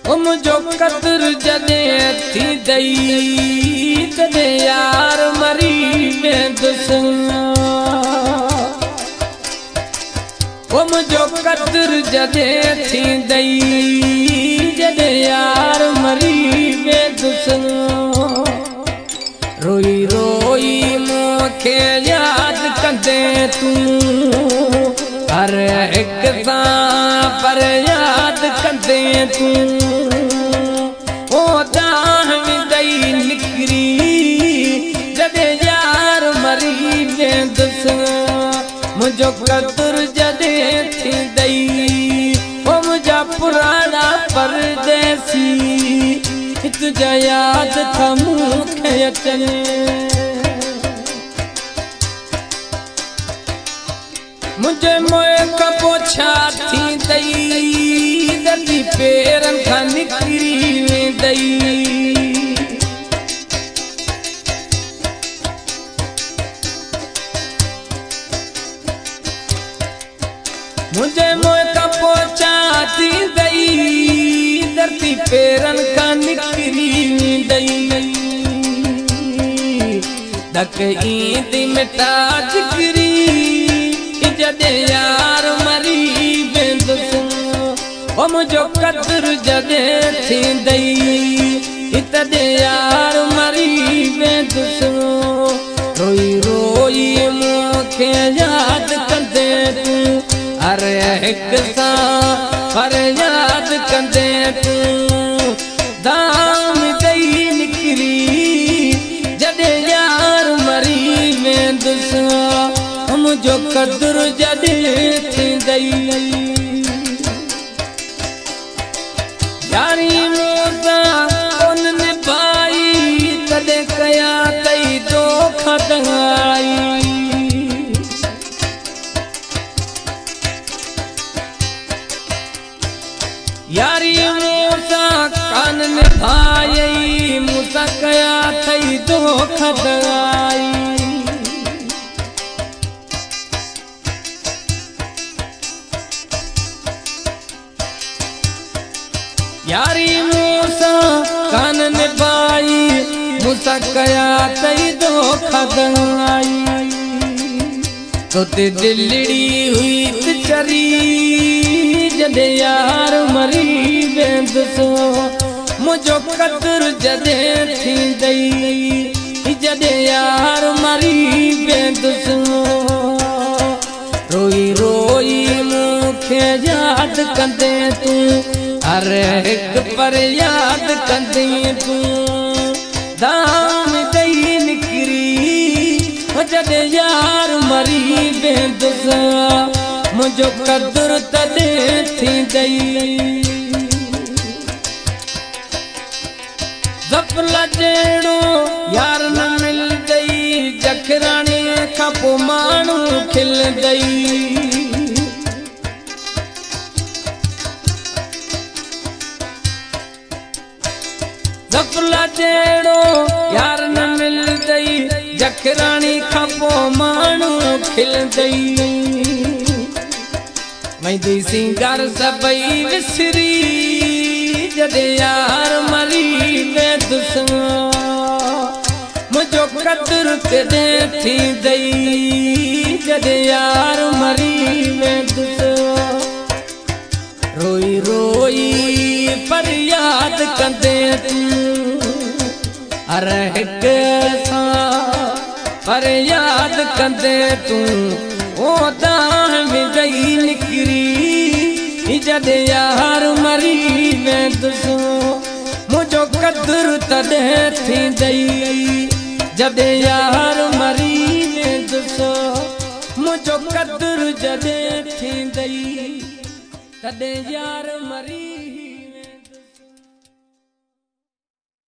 मुझो कदर जदे थी दई जदे यार मरी वेंदुसि मुझो कदर जदे थी दई जदे यार मरी वेंदुसि रोई रोई मूंखे याद कंदे तूं हर एक सां पर याद कंदे तूं ओ दाहमी दई निकरी जदे यार मरी वेंदुसि मुझो कदर जदे थी दई ओ मुझा पुराना परदेसी तुझा याद था मूंखे अचनि मुझे मोए कबो छा थी दई दर्दी पेरन खां निकरी वेंदई मुझे मोए कबो छा थी दई दर्दी पेरन खां निकरी वेंदई धक ईंदी मिटा जिगरी जदे यार मरी वेंदुसि ओ मुझो कदर जदे थी दई तदे यार मरी वेंदुसि रोई रोई मूंखे याद कंदे तूं हर एक सां पर याद कंदे तूं दाम दई निकरी जदे यार मरी वेंदुसि मुझो कदर जदे थी दई यारी मूंसां कोन निभाई तॾहिं कया तई धोखा दंगाई यारी मूंसां कान निभाई मूंसां कया तई धोखा दंगाई यारी मूंसां कान निभाई मूंसां कया तई धोखा दंगाई तोते दिलड़ी हुई चरी जदे यार मरी वेंदुसि मुझो कदर जदे थी दई जदे यार मरी वेंदुसि रोई रोई मूंखे याद कंदे तूं हर एक पर याद कंदी तूं दाम दई निकरी जदे यार मरी वेंदुसि मुझो कदर तॾे थी दई ज़फ़ला जहिड़ो यार न मिलंदई जखराणी खां पोइ माण्हू खिलंदई ज़फ़ला जहिड़ो यार न मिलंदई जखराणी खां पोइ माण्हू खिलंदई मेहंदी सिंगार सभई विसरी जदे यार मरी वेंदुसि मुझो कदर तॾे थी दई जदे यार मरी वेंदुसि रोई रोई पर याद कंदे तूं हर एक सां पर याद कंदे तूं ओ दाम दई निकरी जदे यार मरी वेंदुसि मुझो कदर तॾे थी दई जदे यार मरी वेंदुसि मुझो कदर जदे थी दई तॾे यार मरी